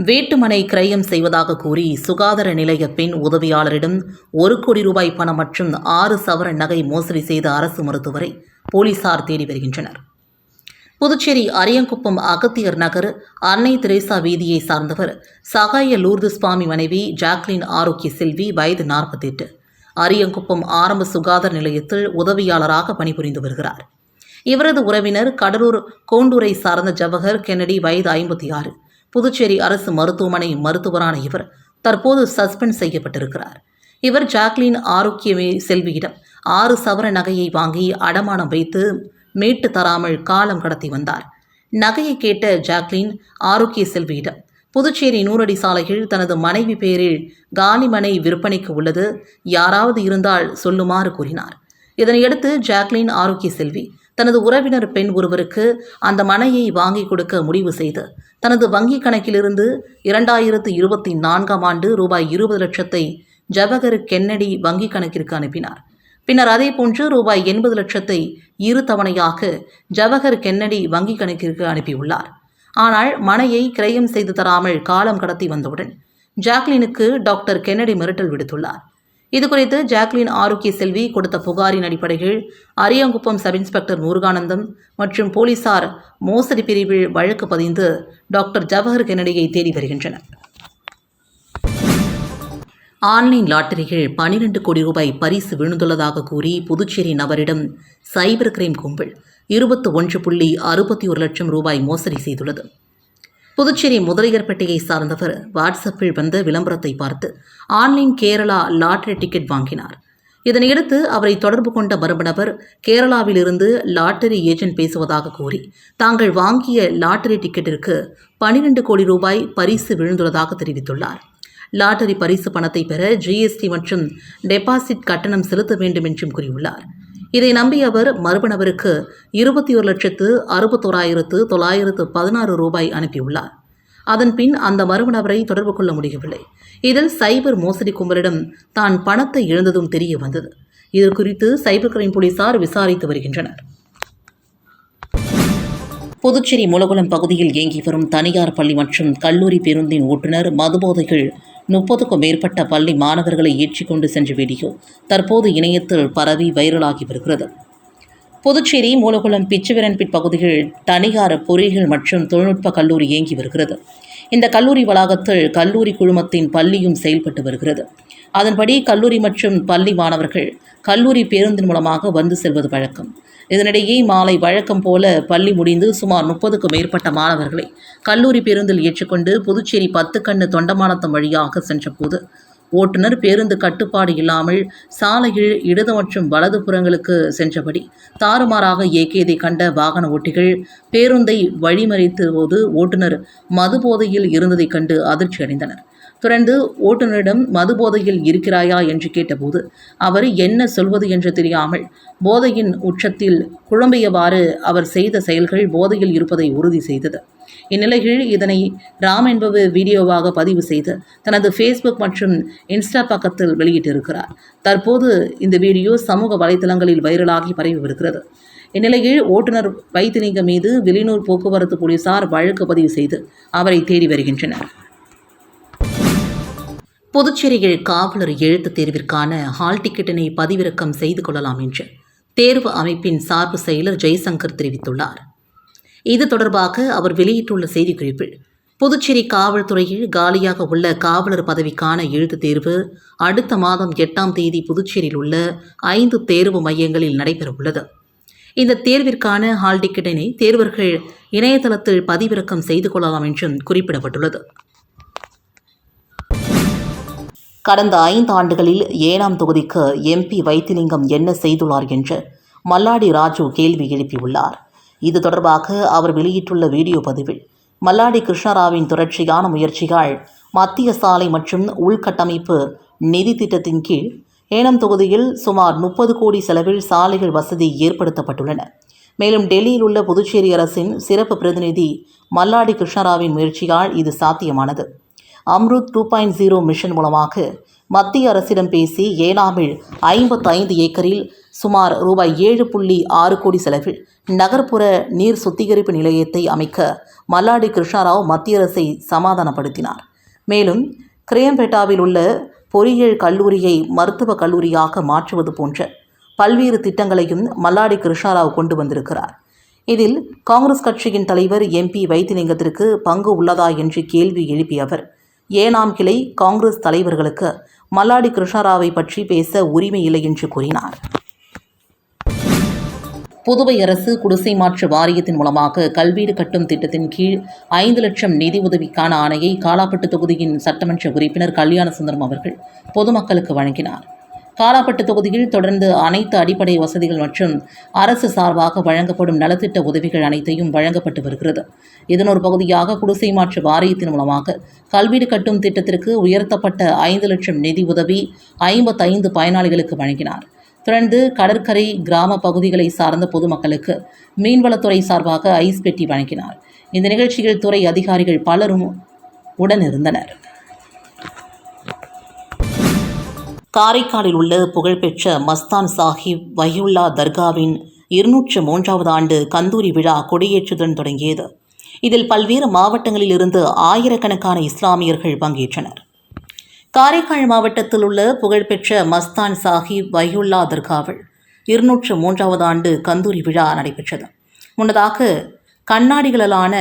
வீட்டுமனை கிரயம் செய்வதாக கூறி சுகாதார நிலைய பெண் உதவியாளரிடம் 1 கோடி ரூபாய் பணம் மற்றும் 6 சவரன் நகை மோசடி செய்த அரசு மருத்துவரை போலீசார் தேடி வருகின்றனர். புதுச்சேரி அரியங்குப்பம் அகத்தியர் நகர் அன்னை தெரேசா வீதியை சார்ந்தவர் சகாய லூர்து சுவாமி மனைவி ஜாக்லின் ஆரோக்கிய செல்வி, வயது 48, அரியங்குப்பம் ஆரம்ப சுகாதார நிலையத்தில் உதவியாளராக பணிபுரிந்து வருகிறார். இவரது உறவினர் கடலூர் கோண்டூரை சார்ந்த ஜவஹர் கென்னடி, வயது 56, புதுச்சேரி அரசு மருத்துவமனை மருத்துவரான இவர் தற்போது சஸ்பெண்ட் செய்யப்பட்டிருக்கிறார். இவர் ஜாக்லின் ஆரோக்கிய செல்வியிடம் 6 சவர நகையை வாங்கி அடமானம் வைத்து மீட்டு தராமல் காலம் கடத்தி வந்தார். நகையை கேட்ட ஜாக்லின் ஆரோக்கிய செல்வியிடம் புதுச்சேரி 100 அடி சாலையில் தனது மனைவி பெயரில் காலி மனை விற்பனைக்கு உள்ளது, யாராவது இருந்தால் சொல்லுமாறு கூறினார். இதனையடுத்து ஜாக்லின் ஆரோக்கிய செல்வி தனது உறவினர் பெண் ஒருவருக்கு அந்த மனையை வாங்கி கொடுக்க முடிவு செய்து தனது வங்கிக் கணக்கிலிருந்து 2024ஆம் ஆண்டு ரூபாய் 20 லட்சத்தை ஜவஹர் கென்னடி வங்கிக் கணக்கிற்கு அனுப்பினார். பின்னர் அதேபோன்று ரூபாய் 80 லட்சத்தை 2 தவணையாக ஜவஹர் கென்னடி வங்கிக் கணக்கிற்கு அனுப்பியுள்ளார். ஆனால் மனையை கிரயம் செய்து தராமல் காலம் கடத்தி வந்தவுடன் ஜாக்லினுக்கு டாக்டர் கென்னடி மிரட்டல் விடுத்துள்ளார். இதுகுறித்து ஜாக்லின் ஆரோக்கிய செல்வி கொடுத்த புகாரின் அடிப்படையில் அரியங்குப்பம் சப் இன்ஸ்பெக்டர் முருகானந்தம் மற்றும் போலீசார் மோசடி பிரிவில் வழக்கு பதிந்து டாக்டர் ஜவஹர் கென்னடியை தேடி வருகின்றனர். ஆன்லைன் லாட்டரியில் 12 கோடி ரூபாய் பரிசு விழுந்துள்ளதாக கூறி புதுச்சேரி நபரிடம் சைபர் கிரைம் கும்பல் 21.61 லட்சம் ரூபாய் மோசடி செய்துள்ளது. புதுச்சேரி முதலியார்பேட்டையை சார்ந்தவர் வாட்ஸ்அப்பில் வந்த விளம்பரத்தை பார்த்து ஆன்லைன் கேரளா லாட்டரி டிக்கெட் வாங்கினார். இதனையடுத்து அவரை தொடர்பு கொண்ட மர்ம நபர் கேரளாவிலிருந்து லாட்டரி ஏஜென்ட் பேசுவதாக கூறி தாங்கள் வாங்கிய லாட்டரி டிக்கெட்டிற்கு 12 கோடி ரூபாய் பரிசு விழுந்துள்ளதாக தெரிவித்துள்ளார். லாட்டரி பரிசு பணத்தை பெற ஜிஎஸ்டி மற்றும் டெபாசிட் கட்டணம் செலுத்த வேண்டும் என்றும் கூறியுள்ளார். இதை நம்பிய அவர் மர்ம நபருக்கு 21,61,916 ரூபாய் அனுப்பியுள்ளார். அதன்பின் அந்த மர்ம நபரை தொடர்பு கொள்ள முடியவில்லை. இதில் சைபர் மோசடி கும்பலிடம் தான் பணத்தை இழந்ததும் தெரிய வந்தது. இது குறித்து சைபர் கிரைம் போலீசார் விசாரித்து வருகின்றனர். புதுச்சேரி மூலகுளம் பகுதியில் இயங்கி வரும் தனியார் பள்ளி மற்றும் கல்லூரி பேருந்தின் ஓட்டுநர் மதுபோதையில் 30க்கும் மேற்பட்ட பள்ளி மாணவர்களை ஏற்றிக்கொண்டு சென்ற வீடியோ தற்போது இணையத்தில் பரவி வைரலாகி வருகிறது. புதுச்சேரி மூலகுளம் பிச்சுவரன்பிட் பகுதியில் தனியார் பொறியியல் மற்றும் தொழில்நுட்ப கல்லூரி இயங்கி வருகிறது. இந்த கல்லூரி வளாகத்தில் கல்லூரி குழுமத்தின் பள்ளியும் செயல்பட்டு வருகிறது. அதன்படி கல்லூரி மற்றும் பள்ளி மாணவர்கள் கல்லூரி பேருந்தின் மூலமாக வந்து செல்வது வழக்கம். இதனிடையே மாலை வழக்கம் போல பள்ளி முடிந்து சுமார் 30க்கும் மேற்பட்ட மாணவர்களை கல்லூரி பேருந்தில் ஏற்றுக்கொண்டு புதுச்சேரி 10 கண்ணு தொண்டமானத்தம் வழியாக சென்றபோது ஓட்டுநர் பேருந்து கட்டுப்பாடு இல்லாமல் சாலையில் இடது மற்றும் வலது புறங்களுக்கு சென்றபடி தாறுமாறாக இயக்கியதை கண்ட வாகன ஓட்டிகள் பேருந்தை வழிமறித்த போது ஓட்டுநர் மது போதையில் இருந்ததைக் கண்டு அதிர்ச்சி அடைந்தனர். தொடர்ந்து ஓட்டுநரிடம் மது போதையில் இருக்கிறாயா என்று கேட்டபோது அவர் என்ன சொல்வது என்று தெரியாமல் போதையின் உச்சத்தில் குழம்பியவாறு அவர் செய்த செயல்கள் போதையில் இருப்பதை உறுதி செய்தது. இந்நிலையில் இதனை ராம் என்பவர் வீடியோவாக பதிவு செய்து தனது ஃபேஸ்புக் மற்றும் இன்ஸ்டா பக்கத்தில் வெளியிட்டிருக்கிறார். தற்போது இந்த வீடியோ சமூக வலைதளங்களில் வைரலாகி பரவி வருகிறது. இந்நிலையில் ஓட்டுநர் வைத்திலிங்கம் மீது வெளியூர் போக்குவரத்து போலீசார் வழக்கு பதிவு செய்து அவரை தேடி வருகின்றனர். புதுச்சேரியில் காவலர் எழுத்துத் தேர்விற்கான ஹால் டிக்கெட்டினை பதிவிறக்கம் செய்து கொள்ளலாம் என்று தேர்வு அமைப்பின் சார்பு செயலர் ஜெய்சங்கர் தெரிவித்துள்ளார். இது தொடர்பாக அவர் வெளியிட்டுள்ள செய்திக்குறிப்பில் புதுச்சேரி காவல்துறையில் காலியாக உள்ள காவலர் பதவிக்கான எழுத்துத் தேர்வு அடுத்த மாதம் 8ஆம் தேதி புதுச்சேரியில் உள்ள 5 தேர்வு மையங்களில் நடைபெறவுள்ளது. இந்த தேர்விற்கான ஹால் டிக்கெட்டினை தேர்வர்கள் இணையதளத்தில் பதிவிறக்கம் செய்து கொள்ளலாம் என்றும் குறிப்பிடப்பட்டுள்ளது. கடந்த 5 ஆண்டுகளில் 7ஆம் தொகுதிக்கு MP வைத்திலிங்கம் என்ன செய்துள்ளார் என்று மல்லாடி ராஜு கேள்வி எழுப்பியுள்ளார். இது தொடர்பாக அவர் வெளியிட்டுள்ள வீடியோ பதிவில் மல்லாடி கிருஷ்ணராவின் தொடர்ச்சியான முயற்சிகள் மத்திய சாலை மற்றும் உள்கட்டமைப்பு நிதி திட்டத்தின் கீழ் 7ஆம் தொகுதியில் சுமார் 30 கோடி செலவில் சாலைகள் வசதி ஏற்படுத்தப்பட்டுள்ளன. மேலும் டெல்லியில் உள்ள புதுச்சேரி அரசின் சிறப்பு பிரதிநிதி மல்லாடி கிருஷ்ணராவின் முயற்சியால் இது சாத்தியமானது. அம்ருத் 2.0 மிஷன் மூலமாக மத்திய அரசிடம் பேசி ஏனாமில் 55 ஏக்கரில் சுமார் ரூபாய் 7.6 கோடி செலவில் நகர்ப்புற நீர் சுத்திகரிப்பு நிலையத்தை அமைக்க மல்லாடி கிருஷ்ணராவ் மத்திய அரசை சமாதானப்படுத்தினார். மேலும் கிரேம்பேட்டாவில் உள்ள பொறியியல் கல்லூரியை மருத்துவக் கல்லூரியாக மாற்றுவது போன்ற பல்வேறு திட்டங்களையும் மல்லாடி கிருஷ்ணராவ் கொண்டு வந்திருக்கிறார். இதில் காங்கிரஸ் கட்சியின் தலைவர் MP வைத்திலிங்கத்திற்கு பங்கு உள்ளதா என்று கேள்வி எழுப்பிய அவர், ஏனாம் கிளை காங்கிரஸ் தலைவர்களுக்கு மல்லாடி கிருஷ்ணராவை பற்றி பேச உரிமை இல்லை என்று கூறினார். புதுவை அரசு குடிசை மாற்று வாரியத்தின் மூலமாக கல்வீடு கட்டும் திட்டத்தின் கீழ் 5 லட்சம் நிதி உதவிக்கான ஆணையை காலாப்பட்டு தொகுதியின் சட்டமன்ற உறுப்பினர் கல்யாணசுந்தரம் அவர்கள் பொதுமக்களுக்கு வழங்கினார். காலாப்பட்டு தொகுதியில் தொடர்ந்து அனைத்து அடிப்படை வசதிகள் மற்றும் அரசு சார்பாக வழங்கப்படும் நலத்திட்ட உதவிகள் அனைத்தையும் வழங்கப்பட்டு வருகிறது. இதன் ஒரு பகுதியாக குடிசை மாற்று வாரியத்தின் மூலமாக கல்வீடு கட்டும் திட்டத்திற்கு உயர்த்தப்பட்ட 5 லட்சம் நிதி உதவி 55 பயனாளிகளுக்கு வழங்கினார். தொடர்ந்து கடற்கரை கிராம பகுதிகளை சார்ந்த பொதுமக்களுக்கு மீன்வளத்துறை சார்பாக ஐஸ் பெட்டி வழங்கினார். இந்த நிகழ்ச்சியில் துறை அதிகாரிகள் பலரும் உடனிருந்தனர். காரைக்காலில் உள்ள புகழ்பெற்ற மஸ்தான் சாஹிப் வஹியுல்லா தர்காவின் 203வது ஆண்டு கந்தூரி விழா கொடியேற்றுடன் தொடங்கியது. இதில் பல்வேறு மாவட்டங்களில் இருந்து ஆயிரக்கணக்கான இஸ்லாமியர்கள் பங்கேற்றனர். காரைக்கால் மாவட்டத்தில் உள்ள புகழ்பெற்ற மஸ்தான் சாஹிப் வஹியுல்லா தர்காவில் 203வது ஆண்டு கந்தூரி விழா நடைபெற்றது. முன்னதாக கண்ணாடிகளாலான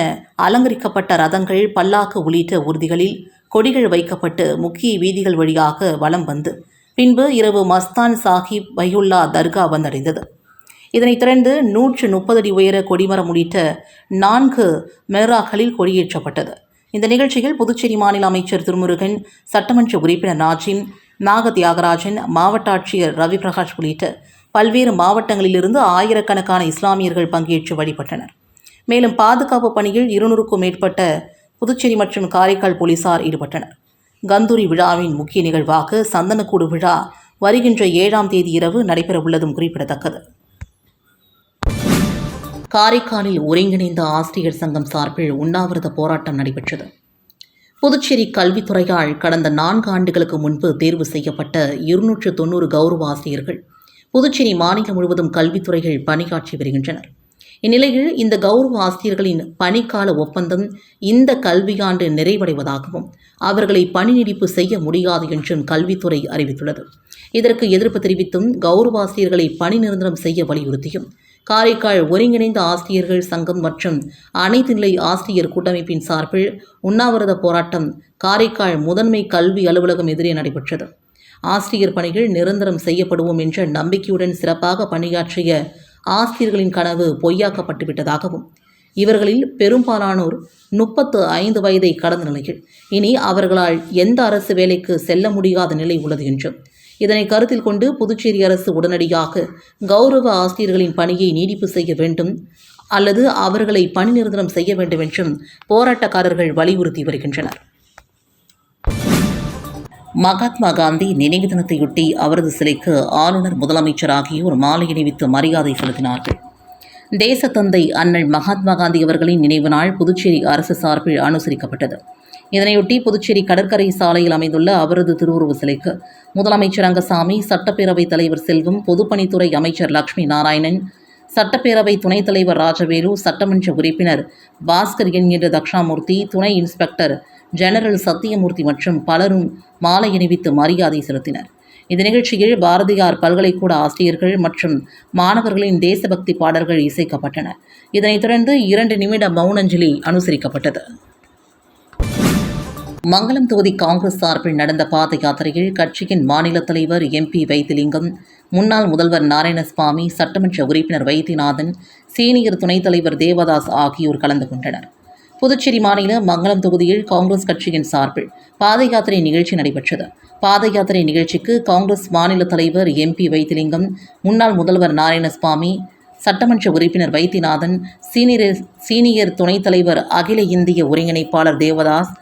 அலங்கரிக்கப்பட்ட ரதங்கள், பல்லாக்கு உள்ளிட்ட ஊர்திகளில் கொடிகள் வைக்கப்பட்டு முக்கிய வீதிகள் வழியாக வலம் வந்து பின்பு இரவு மஸ்தான் சாஹிப் வஹியுல்லா தர்கா வந்தடைந்தது. இதனைத் தொடர்ந்து 130 அடி உயர கொடிமரம் உள்ளிட்ட 4 மெஹ்ராக்களில் கொடியேற்றப்பட்டது. இந்த நிகழ்ச்சியில் புதுச்சேரி மாநில அமைச்சர் திருமுருகன், சட்டமன்ற உறுப்பினர் நாஜிம், நாக தியாகராஜன், மாவட்ட ஆட்சியர் ரவி பிரகாஷ் உள்ளிட்ட பல்வேறு மாவட்டங்களிலிருந்து ஆயிரக்கணக்கான இஸ்லாமியர்கள் பங்கேற்று வழிபட்டனர். மேலும் பாதுகாப்பு பணியில் 200க்கும் மேற்பட்ட புதுச்சேரி மற்றும் காரைக்கால் போலீசார் ஈடுபட்டனர். கந்தூரி விழாவின் முக்கிய நிகழ்வாக சந்தனக்கூடு விழா வருகின்ற 7ஆம் தேதி இரவு நடைபெறவுள்ளதும் குறிப்பிடத்தக்கது. காரைக்காலில் ஒருங்கிணைந்த ஆசிரியர் சங்கம் சார்பில் உண்ணாவிரத போராட்டம் நடைபெற்றது. புதுச்சேரி கல்வித்துறையால் கடந்த 4 ஆண்டுகளுக்கு முன்பு தேர்வு செய்யப்பட்ட 290 கௌரவ ஆசிரியர்கள் புதுச்சேரி மாநிலம் முழுவதும் கல்வித்துறைகள் பணியாற்றி வருகின்றனர். இந்நிலையில் இந்த கௌரவ ஆசிரியர்களின் பணிக்கால ஒப்பந்தம் இந்த கல்வியாண்டு நிறைவடைவதாகவும் அவர்களை பணி நீடிப்பு செய்ய முடியாது என்றும் கல்வித்துறை அறிவித்துள்ளது. இதற்கு எதிர்ப்பு தெரிவித்தும் கௌரவ ஆசிரியர்களை பணி நிரந்தரம் செய்ய வலியுறுத்தியும் காரைக்கால் ஒருங்கிணைந்த ஆசிரியர்கள் சங்கம் மற்றும் அனைத்து நிலை ஆசிரியர் கூட்டமைப்பின் சார்பில் உண்ணாவிரத போராட்டம் காரைக்கால் முதன்மை கல்வி அலுவலகம் எதிரே நடைபெற்றது. ஆசிரியர் பணிகள் நிரந்தரம் செய்யப்படுவோம் என்ற நம்பிக்கையுடன் சிறப்பாக பணியாற்றிய ஆசிரியர்களின் கனவு பொய்யாக்கப்பட்டுவிட்டதாகவும் இவர்களில் பெரும்பாலானோர் 35 வயதை கடந்த நிலையில் இனி அவர்களால் எந்த அரசு வேலைக்கு செல்ல முடியாத நிலை உள்ளது என்றும் இதனை கருத்தில் கொண்டு புதுச்சேரி அரசு உடனடியாக கௌரவ ஆசிரியர்களின் பணியை நீடிப்பு செய்ய வேண்டும் அல்லது அவர்களை பணி நிரந்தரம் செய்ய வேண்டும் என்றும் போராட்டக்காரர்கள் வலியுறுத்தி வருகின்றனர். மகாத்மா காந்தி நினைவு தினத்தையொட்டி அவரது சிலைக்கு ஆளுநர், முதலமைச்சர் ஆகியோர் மாலை அணிவித்து மரியாதை செலுத்தினார்கள். தேசத்தந்தை அண்ணல் மகாத்மா காந்தி அவர்களின் நினைவு நாள் புதுச்சேரி அரசு சார்பில் அனுசரிக்கப்பட்டது. இதனையொட்டி புதுச்சேரி கடற்கரை சாலையில் அமைந்துள்ள அவரது திருவுருவ சிலைக்கு முதலமைச்சர் ரங்கசாமி, சட்டப்பேரவைத் தலைவர் செல்வம், பொதுப்பணித்துறை அமைச்சர் லட்சுமி நாராயணன், சட்டப்பேரவை துணைத் தலைவர் ராஜவேலு, சட்டமன்ற உறுப்பினர் பாஸ்கர் என்கின்ற தக்ஷாமூர்த்தி, துணை இன்ஸ்பெக்டர் ஜெனரல் சத்தியமூர்த்தி மற்றும் பலரும் மாலை அணிவித்து மரியாதை செலுத்தினர். இந்த நிகழ்ச்சியில் பாரதியார் பல்கலைக்கூட ஆசிரியர்கள் மற்றும் மாணவர்களின் தேசபக்தி பாடல்கள் இசைக்கப்பட்டன. இதனைத் தொடர்ந்து 2 நிமிட மௌனஞ்சலி அனுசரிக்கப்பட்டது. மங்கலம் தொகுதி காங்கிரஸ் சார்பில் நடந்த பாத யாத்திரையில் கட்சியின் மாநில தலைவர் MP வைத்திலிங்கம், முன்னாள் முதல்வர் நாராயணசாமி, சட்டமன்ற உறுப்பினர் வைத்தியநாதன், சீனியர் துணைத் தலைவர் தேவதாஸ் ஆகியோர் கலந்து கொண்டனர். புதுச்சேரி மாநில மங்கலம் தொகுதியில் காங்கிரஸ் கட்சியின் சார்பில் பாத யாத்திரை நிகழ்ச்சி நடைபெற்றது. பாத யாத்திரை நிகழ்ச்சிக்கு காங்கிரஸ் மாநில தலைவர் MP வைத்திலிங்கம், முன்னாள் முதல்வர் நாராயணசாமி, சட்டமன்ற உறுப்பினர் வைத்தியநாதன், சீனியர் துணைத் தலைவர் அகில இந்திய ஒருங்கிணைப்பாளர் தேவதாஸ்,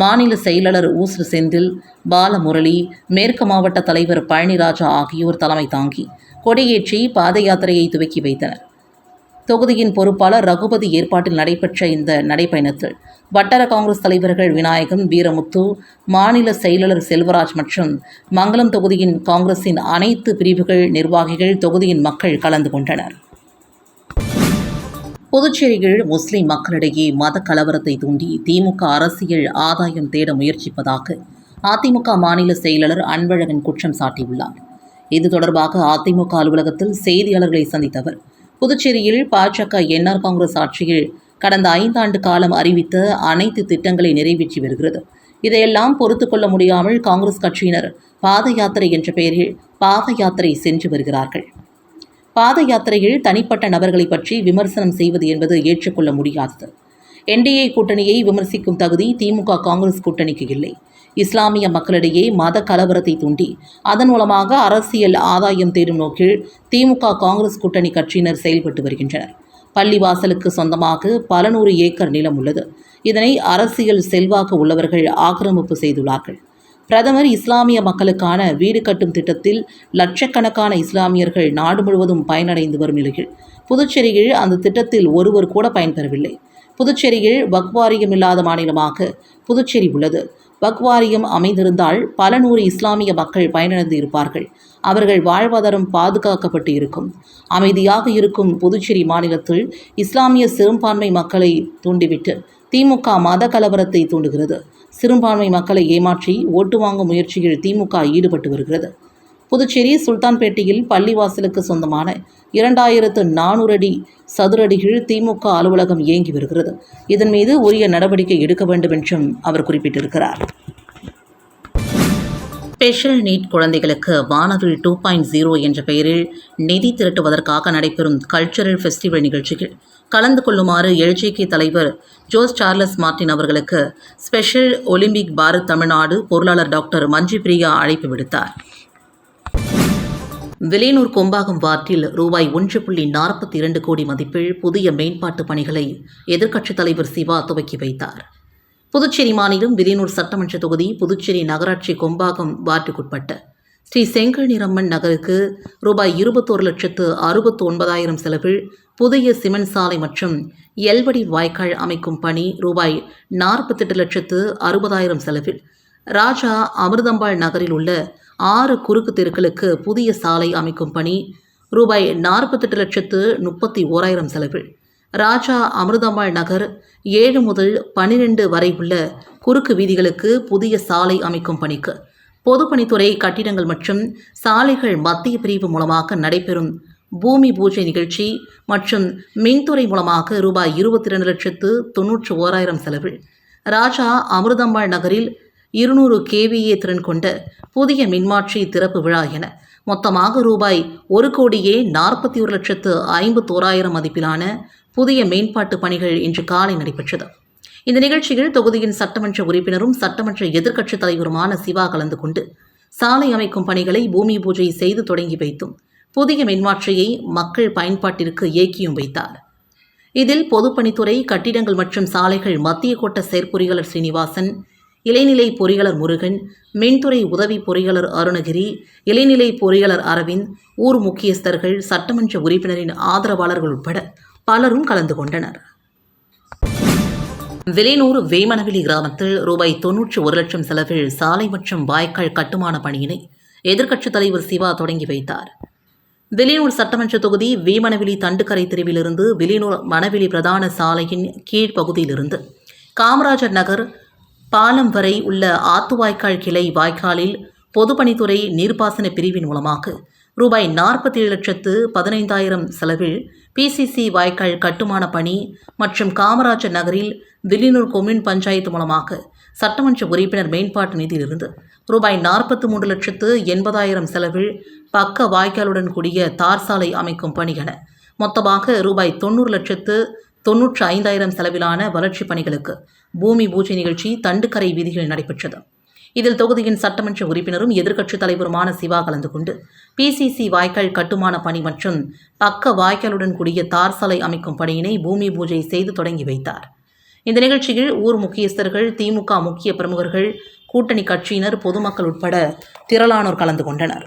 மாநில செயலாளர் ஊசு செந்தில், பாலமுரளி, மேற்கு மாவட்ட தலைவர் பழனிராஜா ஆகியோர் தலைமை தாங்கி கொடியேற்றி பாத யாத்திரையை துவக்கி வைத்தனர். தொகுதியின் பொறுப்பாளர் ரகுபதி ஏற்பாட்டில் நடைபெற்ற இந்த நடைப்பயணத்தில் வட்டார காங்கிரஸ் தலைவர்கள் விநாயகம், வீரமுத்து, மாநில செயலாளர் செல்வராஜ் மற்றும் மங்கலம் தொகுதியின் காங்கிரசின் அனைத்து பிரிவுகள் நிர்வாகிகள், தொகுதியின் மக்கள் கலந்து கொண்டனர். புதுச்சேரியில் முஸ்லிம் மக்களிடையே மத கலவரத்தை தூண்டி திமுக அரசியல் ஆதாயம் தேட முயற்சிப்பதாக அதிமுக மாநில செயலாளர் அன்பழகன் குற்றம் சாட்டியுள்ளார். இது தொடர்பாக அதிமுக அலுவலகத்தில் செய்தியாளர்களை சந்தித்த அவர், புதுச்சேரியில் பாஜக என்ஆர் காங்கிரஸ் ஆட்சியில் கடந்த 5 ஆண்டு காலம் அறிவித்த அனைத்து திட்டங்களை நிறைவேற்றி வருகிறது. இதையெல்லாம் பொறுத்துக் கொள்ள முடியாமல் காங்கிரஸ் கட்சியினர் பாத யாத்திரை என்ற பெயரில் பாத யாத்திரை சென்று வருகிறார்கள். பாத யாத்திரையில் தனிப்பட்ட நபர்களை பற்றி விமர்சனம் செய்வது என்பது ஏற்றுக்கொள்ள முடியாதது. என்டிஏ கூட்டணியை விமர்சிக்கும் தகுதி திமுக காங்கிரஸ் கூட்டணிக்கு இல்லை. இஸ்லாமிய மக்களிடையே மத கலவரத்தை தூண்டி அதன் மூலமாக அரசியல் ஆதாயம் தேடும் நோக்கில் திமுக காங்கிரஸ் கூட்டணி கட்சியினர் செயல்பட்டு வருகின்றனர். பள்ளிவாசலுக்கு சொந்தமாக பல 100 ஏக்கர் நிலம் உள்ளது. இதனை அரசியல் செல்வாக்கு உள்ளவர்கள் ஆக்கிரமிப்பு செய்துள்ளார்கள். பிரதமர் இஸ்லாமிய மக்களுக்கான வீடு கட்டும் திட்டத்தில் லட்சக்கணக்கான இஸ்லாமியர்கள் நாடு முழுவதும் பயனடைந்து வரும் நிலையில் புதுச்சேரியில் அந்த திட்டத்தில் ஒருவர் கூட பயன்பெறவில்லை. புதுச்சேரியில் வக்ஃப் வாரியம் இல்லாத மாநிலமாக புதுச்சேரி உள்ளது. வக்ஃப் வாரியம் அமைந்திருந்தால் பல 100 இஸ்லாமிய மக்கள் பயனடைந்து இருப்பார்கள். அவர்கள் வாழ்வாதாரம் பாதுகாக்கப்பட்டு இருக்கும். அமைதியாக இருக்கும் புதுச்சேரி மாநிலத்தில் இஸ்லாமிய சிறுபான்மை மக்களை தூண்டிவிட்டு திமுக மத கலவரத்தை தூண்டுகிறது. சிறுபான்மை மக்களை ஏமாற்றி ஓட்டு வாங்கும் முயற்சியில் திமுக ஈடுபட்டு வருகிறது. புதுச்சேரி சுல்தான்பேட்டையில் பள்ளிவாசலுக்கு சொந்தமான 2400 அடி சதுர அடிகள் திமுக அலுவலகம் இயங்கி வருகிறது. இதன் மீது உரிய நடவடிக்கை எடுக்க வேண்டும் என்றும் அவர் குறிப்பிட்டிருக்கிறார். ஸ்பெஷல் நீட் குழந்தைகளுக்கு வானவில் 2.0 என்ற பெயரில் நிதி திரட்டுவதற்காக நடைபெறும் கல்ச்சுரல் ஃபெஸ்டிவல் நிகழ்ச்சியில் கலந்து கொள்ளுமாறு எல்ஜேகே தலைவர் ஜோஸ் சார்லஸ் மார்டின் அவர்களுக்கு ஸ்பெஷல் ஒலிம்பிக் பாரத் தமிழ்நாடு பொருளாளர் டாக்டர் மஞ்சி பிரியா அழைப்பு விடுத்தார். வில்லியனூர் கொம்பாகம் வார்டில் ரூபாய் 1.42 கோடி மதிப்பில் புதிய மேம்பாட்டு பணிகளை எதிர்க்கட்சித் தலைவர் சிவா துவக்கி வைத்தார். புதுச்சேரி மாநிலம் வில்லியனூர் சட்டமன்ற தொகுதி புதுச்சேரி நகராட்சி கொம்பாகம் வார்டுக்குட்பட்ட ஸ்ரீ செங்கல்நீரம்மன் நகருக்கு ரூபாய் 21,69,000 செலவில் புதிய சிமெண்ட் சாலை மற்றும் எல்வடி வாய்க்கால் அமைக்கும் பணி ரூபாய் 48,60,000 செலவில் ராஜா அமிர்தம்பாள் நகரில் உள்ள 6 குறுக்கு தெருக்களுக்கு புதிய சாலை அமைக்கும் பணி ரூபாய் 48,31,000 செலவில் ராஜா அமிர்தம்பாள் நகர் 7 முதல் 12 வரை உள்ள குறுக்கு வீதிகளுக்கு புதிய சாலை அமைக்கும் பணிக்கு பொதுப்பணித்துறை கட்டிடங்கள் மற்றும் சாலைகள் மத்திய பிரிவு மூலமாக நடைபெறும் பூமி பூஜை நிகழ்ச்சி மற்றும் மின்துறை மூலமாக ரூபாய் 22,91,000 செலவில் ராஜா அமிர்தம்பாள் நகரில் 200 kVA திறன் கொண்ட புதிய மின்மாற்றி திறப்பு விழா என மொத்தமாக ரூபாய் 1,41,51,000 மதிப்பிலான புதிய மேம்பாட்டு பணிகள் இன்று காலை நடைபெற்றது. இந்த நிகழ்ச்சியில் தொகுதியின் சட்டமன்ற உறுப்பினரும் சட்டமன்ற எதிர்க்கட்சித் தலைவருமான சிவா கலந்து கொண்டு சாலை அமைக்கும் பணிகளை பூமி பூஜை செய்து தொடங்கி வைத்தும் புதிய மின்மாற்றியை மக்கள் பயன்பாட்டிற்கு இயக்கியும் வைத்தார். இதில் பொதுப்பணித்துறை கட்டிடங்கள் மற்றும் சாலைகள் மத்திய கோட்ட செயற்பொறியாளர் ஸ்ரீனிவாசன், இளைநிலை பொறியாளர் முருகன், மின்துறை உதவி பொறியாளர் அருணகிரி, இளைநிலை பொறியாளர் அரவிந்த், ஊர் முக்கியஸ்தர்கள், சட்டமன்ற உறுப்பினரின் ஆதரவாளர்கள் உட்பட பலரும் கலந்து கொண்டனர். வில்லியனூர் வேமனவெளி கிராமத்தில் ரூபாய் 91 லட்சம் செலவில் சாலை மற்றும் வாய்க்கால் கட்டுமான பணியினை எதிர்க்கட்சித் தலைவர் சிவா தொடங்கி வைத்தார். வில்லியனூர் சட்டமன்ற தொகுதி வேமனவெளி தண்டுக்கரை தெருவிலிருந்து வில்லியனூர் மணவெளி பிரதான சாலையின் கீழ்ப்பகுதியிலிருந்து காமராஜர் நகர் பாலம் வரை உள்ள ஆத்துவாய்க்கால் கிளை வாய்க்காலில் பொதுப்பணித்துறை நீர்ப்பாசன பிரிவின் மூலமாக ரூபாய் 47,15,000 செலவில் பிசிசி வாய்க்கால் கட்டுமான பணி மற்றும் காமராஜர் நகரில் வில்லியனூர் கொம்யூன் பஞ்சாயத்து மூலமாக சட்டமன்ற உறுப்பினர் மேம்பாட்டு நிதியிலிருந்து ரூபாய் 43,80,000 செலவில் பக்க வாய்க்காலுடன் கூடிய தார் சாலை அமைக்கும் பணி என மொத்தமாக ரூபாய் 90,95,000 செலவிலான வளர்ச்சிப் பணிகளுக்கு பூமி பூஜை நிகழ்ச்சி தண்டுக்கரை வீதியில் நடைபெற்றது. இதில் தொகுதியின் சட்டமன்ற உறுப்பினரும் எதிர்க்கட்சித் தலைவருமான சிவா கலந்து கொண்டு பிசிசி வாய்க்கால் கட்டுமான பணி மற்றும் பக்க வாய்க்காலுடன் கூடிய தார் சாலை அமைக்கும் பணியினை பூமி பூஜை செய்து தொடங்கி வைத்தார். இந்த நிகழ்ச்சியில் ஊர் முக்கியஸ்தர்கள், திமுக முக்கிய பிரமுகர்கள், கூட்டணி கட்சியினர், பொதுமக்கள் உட்பட திரளானோர் கலந்து கொண்டனர்.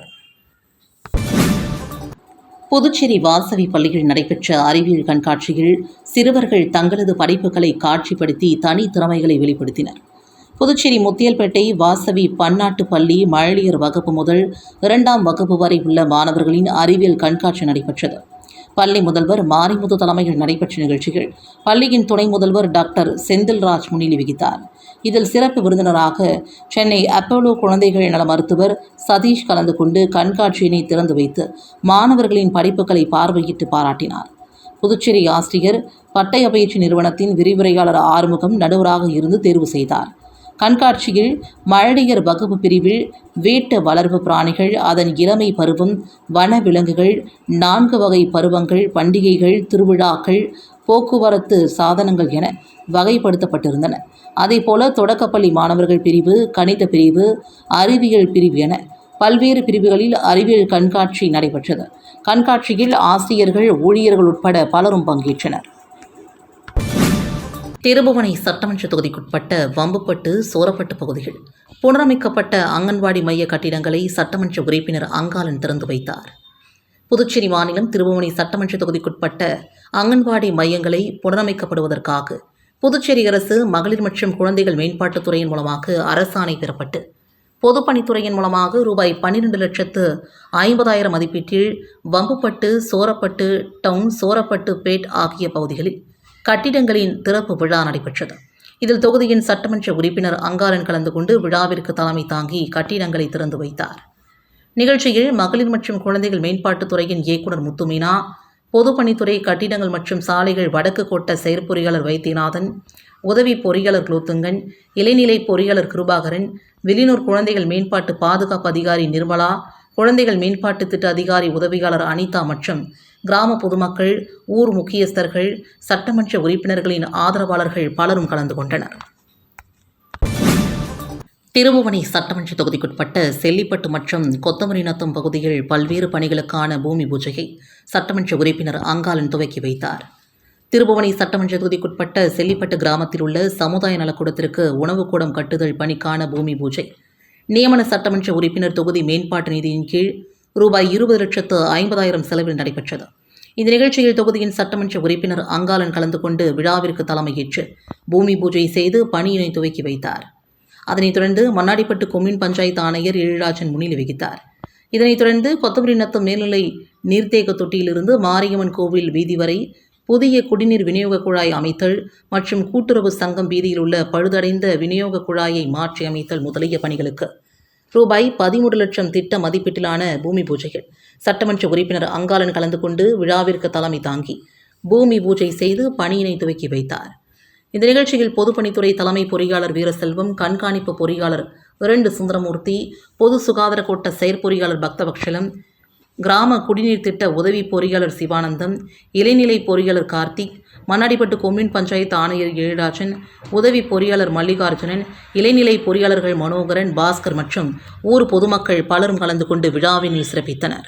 புதுச்சேரி வாசவி பள்ளியில் நடைபெற்ற அறிவியல் கண்காட்சியில் சிறுவர்கள் தங்களது படைப்புகளை காட்சிப்படுத்தி தனி திறமைகளை வெளிப்படுத்தினர். புதுச்சேரி முத்தியல்பேட்டை வாசவி பன்னாட்டு பள்ளி மழலையர் வகுப்பு முதல் 2ஆம் வகுப்பு வரை உள்ள மாணவர்களின் அறிவியல் கண்காட்சி நடைபெற்றது. பள்ளி முதல்வர் மாரிமுத்து தலைமையில் நடைபெற்ற நிகழ்ச்சியில் பள்ளியின் துணை முதல்வர் டாக்டர் செந்தில்ராஜ் முன்னிலை வகித்தார். இதில் சிறப்பு விருந்தினராக சென்னை அப்போலோ குழந்தைகள் நல மருத்துவர் சதீஷ் கலந்து கொண்டு கண்காட்சியினை திறந்து வைத்து மாணவர்களின் படிப்புகளை பார்வையிட்டு பாராட்டினார். புதுச்சேரி ஆசிரியர் பட்டய பயிற்சி நிறுவனத்தின் விரிவுரையாளர் ஆறுமுகம் நடுவராக இருந்து தேர்வு செய்தார். கண்காட்சியில் மழலையர் வகுப்பு பிரிவில் வீட்டு வளர்ப்பு பிராணிகள், அதன் இளமை பருவம், வன விலங்குகள், 4 வகை பருவங்கள், பண்டிகைகள், திருவிழாக்கள், போக்குவரத்து சாதனங்கள் என வகைப்படுத்தப்பட்டிருந்தன. அதேபோல தொடக்கப்பள்ளி மாணவர்கள் பிரிவு, கணித பிரிவு, அறிவியல் பிரிவு என பல்வேறு பிரிவுகளில் அறிவியல் கண்காட்சி நடைபெற்றது. கண்காட்சியில் ஆசிரியர்கள், ஊழியர்கள் உட்பட பலரும் பங்கேற்றனர். திருபுவனை சட்டமன்ற தொகுதிக்குட்பட்ட வம்புப்பட்டு, சோரப்பட்டு பகுதிகள் புனரமைக்கப்பட்ட அங்கன்வாடி மைய கட்டிடங்களை சட்டமன்ற உறுப்பினர் அங்காளன் திறந்து வைத்தார். புதுச்சேரி மாநிலம் திருபுவனை சட்டமன்ற தொகுதிக்குட்பட்ட அங்கன்வாடி மையங்களை புனரமைக்கப்படுவதற்காக புதுச்சேரி அரசு மகளிர் மற்றும் குழந்தைகள் மேம்பாட்டுத்துறையின் மூலமாக அரசாணை பெறப்பட்டு பொதுப்பணித்துறையின் மூலமாக ரூபாய் 12,50,000 மதிப்பீட்டில் வம்புப்பட்டு, சோரப்பட்டு டவுன், சோரப்பட்டு பேட் ஆகிய பகுதிகளில் கட்டிடங்களின் திறப்பு விழா நடைபெற்றது. இதில் தொகுதியின் சட்டமன்ற உறுப்பினர் அங்காளன் கலந்து கொண்டு விழாவிற்கு தலைமை தாங்கி கட்டிடங்களை திறந்து வைத்தார். நிகழ்ச்சியில் மகளிர் மற்றும் குழந்தைகள் மேம்பாட்டுத்துறையின் இயக்குநர் முத்துமீனா, பொதுப்பணித்துறை கட்டிடங்கள் மற்றும் சாலைகள் வடக்கு கோட்ட செயற்பொறியாளர் வைத்தியநாதன், உதவி பொறியாளர் குலோத்துங்கன், இளைநிலை பொறியாளர் கிருபாகரன், வில்லியனூர் குழந்தைகள் மேம்பாட்டு பாதுகாப்பு அதிகாரி நிர்மலா, குழந்தைகள் மேம்பாட்டு திட்ட அதிகாரி உதவியாளர் அனிதா மற்றும் கிராம பொதுமக்கள், ஊர் முக்கியஸ்தர்கள், சட்டமன்ற உறுப்பினர்களின் ஆதரவாளர்கள் பலரும் கலந்து கொண்டனர். திருபுவனை சட்டமன்ற தொகுதிக்குட்பட்ட செல்லிப்பட்டு மற்றும் கொத்தமரிநத்தம் பகுதியில் பல்வேறு பணிகளுக்கான பூமி பூஜையை சட்டமன்ற உறுப்பினர் அங்காளன் துவக்கி வைத்தார். திருபுவனை சட்டமன்ற தொகுதிக்குட்பட்ட செல்லிப்பட்டு கிராமத்தில் உள்ள சமுதாய நலக்கூடத்திற்கு உணவு கூடம் கட்டுதல் பணிக்கான பூமி பூஜை நியமன சட்டமன்ற உறுப்பினர் தொகுதி மேம்பாட்டு நிதியின் கீழ் ரூபாய் 20,50,000 செலவில் நடைபெற்றது. இந்த நிகழ்ச்சியில் தொகுதியின் சட்டமன்ற உறுப்பினர் அங்காளன் கலந்து கொண்டு விழாவிற்கு தலைமையேற்று பூமி பூஜை செய்து பணியினை துவக்கி வைத்தார். அதனைத் தொடர்ந்து மண்ணாடிப்பட்டு கொம்யூன் பஞ்சாயத்து ஆணையர் எழில்ராஜன் முன்னிலை வகித்தார். இதனைத் தொடர்ந்து கொத்தமரிநத்தம் மேல்நிலை நீர்த்தேக்க தொட்டியிலிருந்து மாரியம்மன் கோவில் வீதி வரை புதிய குடிநீர் விநியோக குழாய் அமைத்தல் மற்றும் கூட்டுறவு சங்கம் வீதியில் உள்ள பழுதடைந்த விநியோக குழாயை மாற்றி அமைத்தல் முதலிய பணிகளுக்கு ரூபாய் 13,00,000 திட்ட மதிப்பீட்டிலான பூமி பூஜையில் சட்டமன்ற உறுப்பினர் அங்காளன் கலந்து கொண்டு விழாவிற்கு தலைமை தாங்கி பூமி பூஜை செய்து பணியினை துவக்கி வைத்தார். இந்த நிகழ்ச்சியில் பொதுப்பணித்துறை தலைமை பொறியாளர் வீரசெல்வம், கண்காணிப்பு பொறியாளர் 2 சுந்தரமூர்த்தி, பொது சுகாதார கோட்ட செயற்பொறியாளர் பக்தவக்ஷலம், கிராம குடிநீர் திட்ட உதவி பொறியாளர் சிவானந்தம், இளைநிலை பொறியாளர் கார்த்திக், மண்ணாடிப்பட்டு கொம்யூன் பஞ்சாயத்து ஆணையர் எழில்ராஜன், உதவி பொறியாளர் மல்லிகார்ஜுனன், இளைநிலை பொறியாளர்கள் மனோகரன், பாஸ்கர் மற்றும் ஊர் பொதுமக்கள் பலரும் கலந்து கொண்டு விழாவினை சிறப்பித்தனர்.